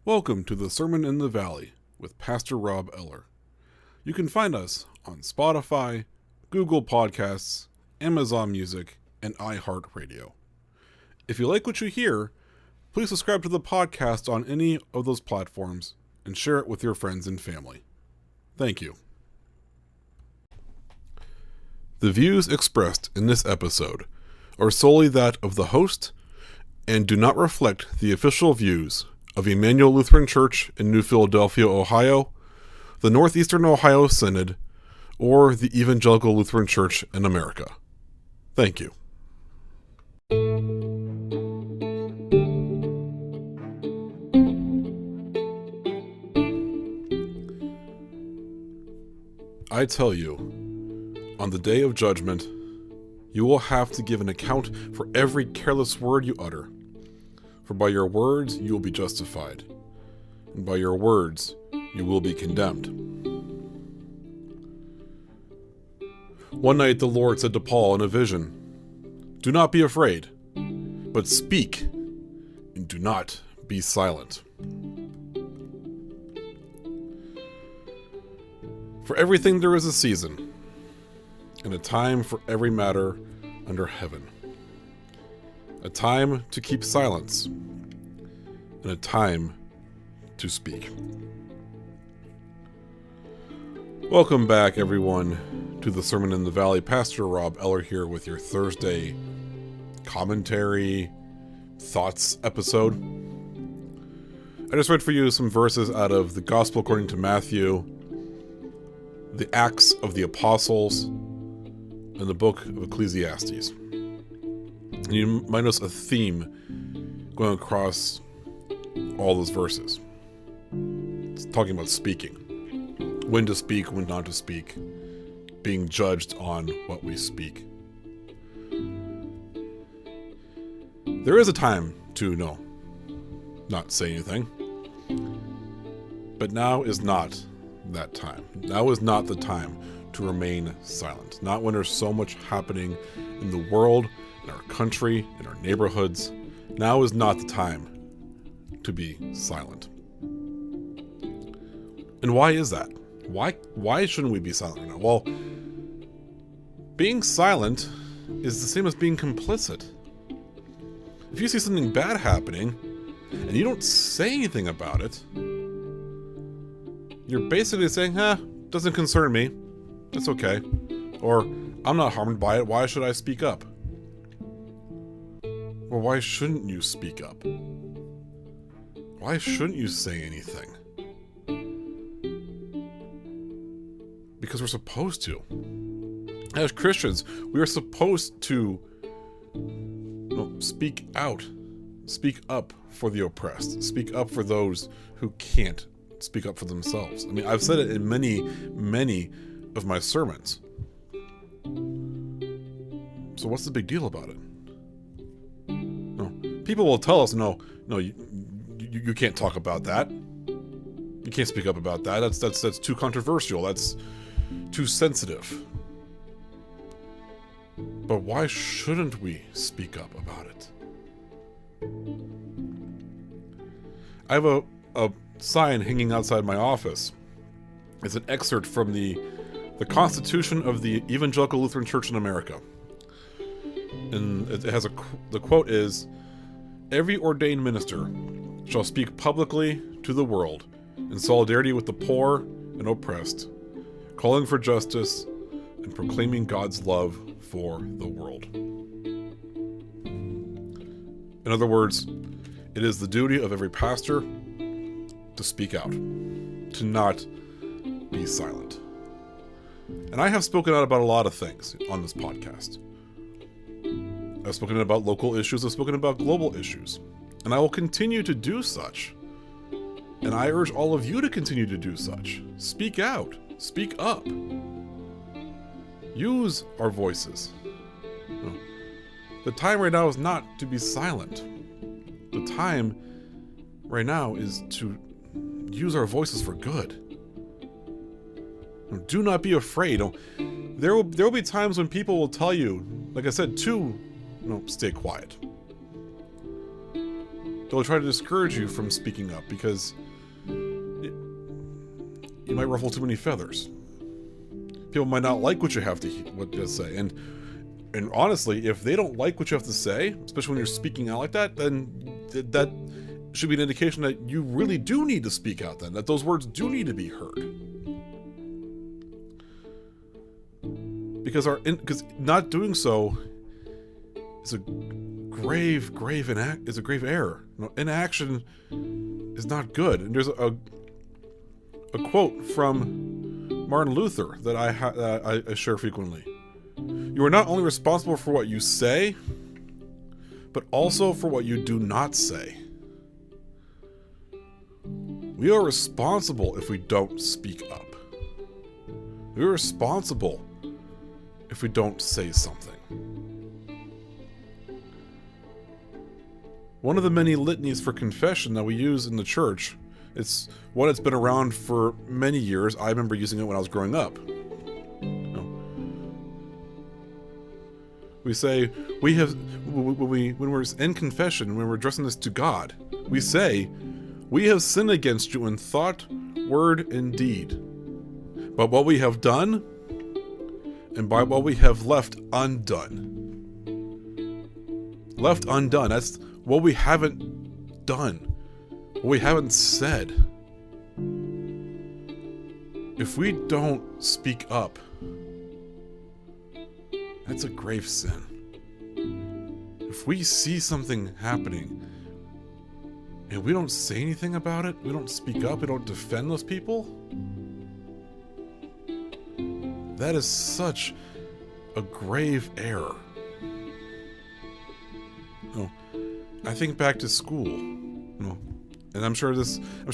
Welcome to the Sermon in the Valley with Pastor Rob Eller. You can find us on Spotify, Google Podcasts, Amazon Music, and iHeartRadio. If you like what you hear, please subscribe to the podcast on any of those platforms and share it with your friends and family. Thank you. The views expressed in this episode are solely that of the host and do not reflect the official views of Emmanuel Lutheran Church in New Philadelphia, Ohio, the Northeastern Ohio Synod, or the Evangelical Lutheran Church in America. Thank you. I tell you, on the day of judgment, you will have to give an account for every careless word you utter. For by your words you will be justified, and by your words you will be condemned. One night the Lord said to Paul in a vision, "Do not be afraid, but speak, and do not be silent." For everything there is a season, and a time for every matter under heaven. A time to keep silence, and a time to speak. Welcome back, everyone, to the Sermon in the Valley. Pastor Rob Eller here with your Thursday commentary thoughts episode. I just read for you some verses out of the Gospel according to Matthew, the Acts of the Apostles, and the book of Ecclesiastes. And you might notice a theme going across all those verses. It's talking about speaking. When to speak, when not to speak. Being judged on what we speak. There is a time to not say anything. But now is not that time. Now is not the time to remain silent. Not when there's so much happening in the world, in our country, in our neighborhoods. Now is not the time to be silent. And why is that? Why shouldn't we be silent right now? Well, being silent is the same as being complicit. If you see something bad happening and you don't say anything about it, you're basically saying, doesn't concern me. It's okay. Or, I'm not harmed by it. Why should I speak up? Or why shouldn't you speak up? Why shouldn't you say anything? Because we're supposed to. As Christians, we are supposed to speak out. Speak up for the oppressed. Speak up for those who can't speak up for themselves. I mean, I've said it in many of my sermons. So what's the big deal about it? People will tell us, no, you can't talk about that. You can't speak up about that. That's too controversial. That's too sensitive. But why shouldn't we speak up about it? I have a sign hanging outside my office. It's an excerpt from the Constitution of the Evangelical Lutheran Church in America. And it has the quote is, "Every ordained minister shall speak publicly to the world in solidarity with the poor and oppressed, calling for justice and proclaiming God's love for the world." In other words, it is the duty of every pastor to speak out, to not be silent. And I have spoken out about a lot of things on this podcast. I've spoken about local issues, I've spoken about global issues, and I will continue to do such. And I urge all of you to continue to do such. Speak out, speak up. Use our voices. The time right now is not to be silent. The time right now is to use our voices for good. Do not be afraid. There will be times when people will tell you, like I said, to stay quiet. they'll try to discourage you from speaking up because you might ruffle too many feathers. People might not like what you have to say, and honestly, if they don't like what you have to say, especially when you're speaking out like that, then that should be an indication that you really do need to speak out. Then that those words do need to be heard, because not doing so is a grave error. Inaction is not good. And there's a quote from Martin Luther that I share frequently. You are not only responsible for what you say, but also for what you do not say. We are responsible if we don't speak up. We are responsible if we don't say something. One of the many litanies for confession that we use in the church, it's one that's been around for many years. I remember using it when I was growing up. We say, when we're in confession, when we're addressing this to God, we say, we have sinned against you in thought, word, and deed. But what we have done, and by what we have left undone. Left undone, that's what we haven't done, what we haven't said. If we don't speak up, that's a grave sin. If we see something happening and we don't say anything about it, we don't speak up, we don't defend those people, that is such a grave error. I think back to school, and I'm sure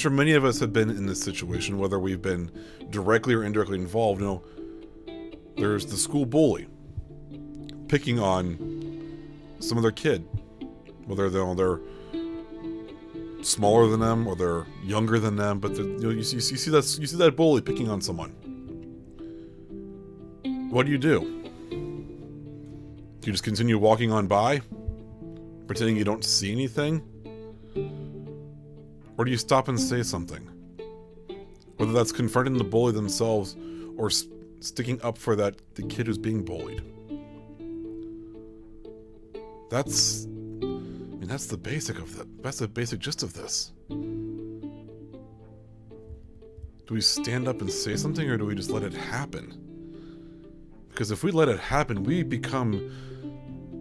many of us have been in this situation, whether we've been directly or indirectly involved. There's the school bully picking on some other kid, whether they're smaller than them or they're younger than them, but you see that bully picking on someone. What do? Do you just continue walking on by, pretending you don't see anything? Or do you stop and say something? Whether that's confronting the bully themselves or sticking up for the kid who's being bullied. That's the basic of that. That's the basic gist of this. Do we stand up and say something, or do we just let it happen? Because if we let it happen, we become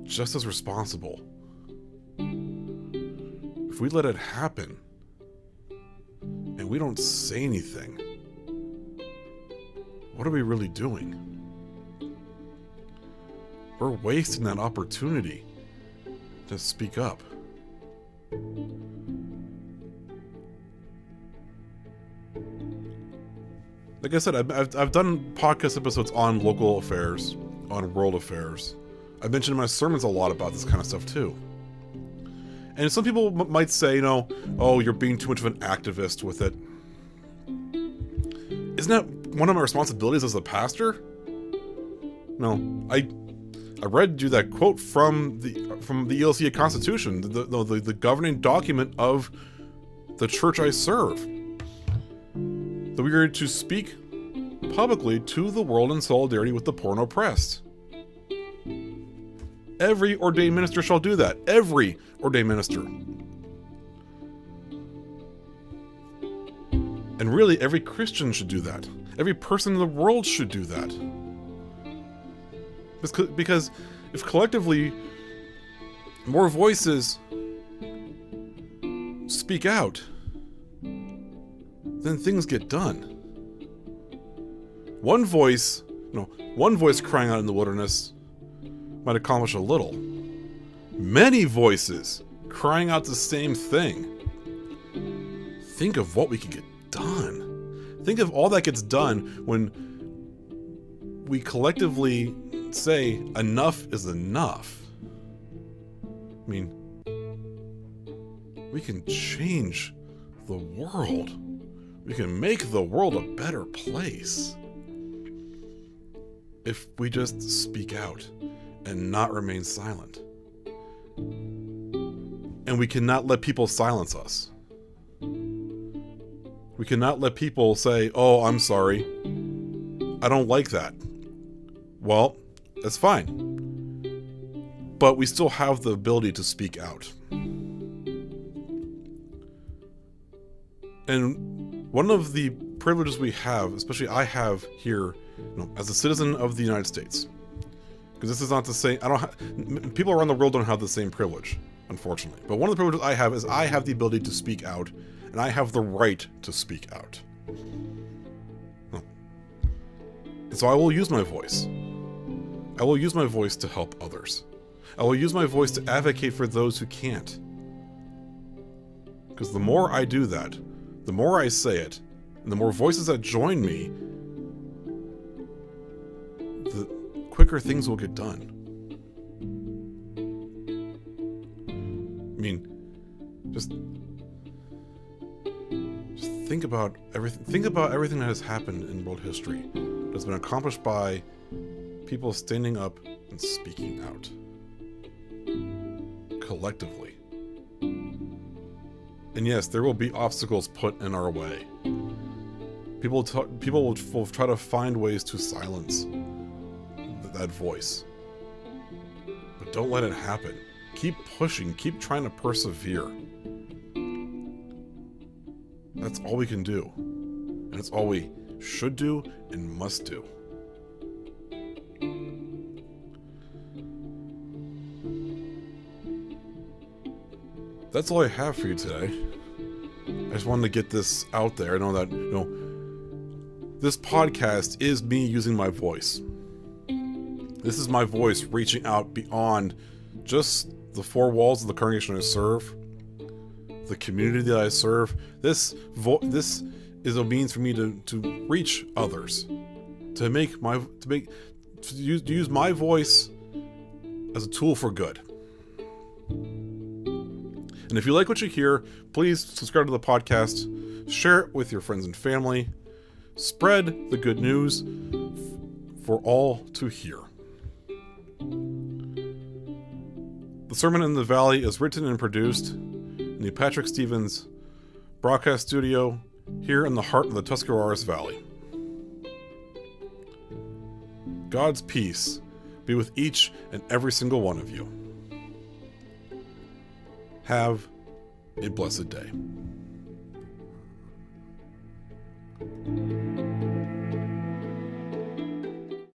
just as responsible. If we let it happen and we don't say anything, what are we really doing? We're wasting that opportunity to speak up. Like I said, I've done podcast episodes on local affairs, on world affairs. I've mentioned in my sermons a lot about this kind of stuff too. And some people might say, oh, you're being too much of an activist with it. Isn't that one of my responsibilities as a pastor? No, I read you that quote from the ELCA Constitution, the governing document of the church I serve. That we are to speak publicly to the world in solidarity with the poor and oppressed. Every ordained minister shall do that. Every ordained minister. And really, every Christian should do that. Every person in the world should do that. Because if collectively more voices speak out, then things get done. One voice crying out in the wilderness might accomplish a little. Many voices crying out the same thing. Think of what we could get done. Think of all that gets done when we collectively say enough is enough. I mean, we can change the world. We can make the world a better place if we just speak out and not remain silent. And we cannot let people silence us. We cannot let people say, oh, I'm sorry. I don't like that. Well, that's fine. But we still have the ability to speak out. And one of the privileges we have, especially I have here, as a citizen of the United States, because this is not to say people around the world don't have the same privilege, unfortunately. But one of the privileges I have is I have the ability to speak out, and I have the right to speak out. And so I will use my voice. I will use my voice to help others. I will use my voice to advocate for those who can't. Because the more I do that, the more I say it, and the more voices that join me, the quicker things will get done. I mean, just think about everything. Think about everything that has happened in world history that's been accomplished by people standing up and speaking out collectively. And yes, there will be obstacles put in our way. People will try to find ways to silence that voice. But don't let it happen. Keep pushing. Keep trying to persevere. That's all we can do. And it's all we should do and must do. That's all I have for you today. I just wanted to get this out there. I know that, this podcast is me using my voice. This is my voice reaching out beyond just the four walls of the congregation I serve, the community that I serve. This is a means for me to reach others, to use my voice as a tool for good. And if you like what you hear, please subscribe to the podcast, share it with your friends and family, spread the good news for all to hear. The Sermon in the Valley is written and produced in the Patrick Stevens broadcast studio here in the heart of the Tuscarawas Valley. God's peace be with each and every single one of you. Have a blessed day.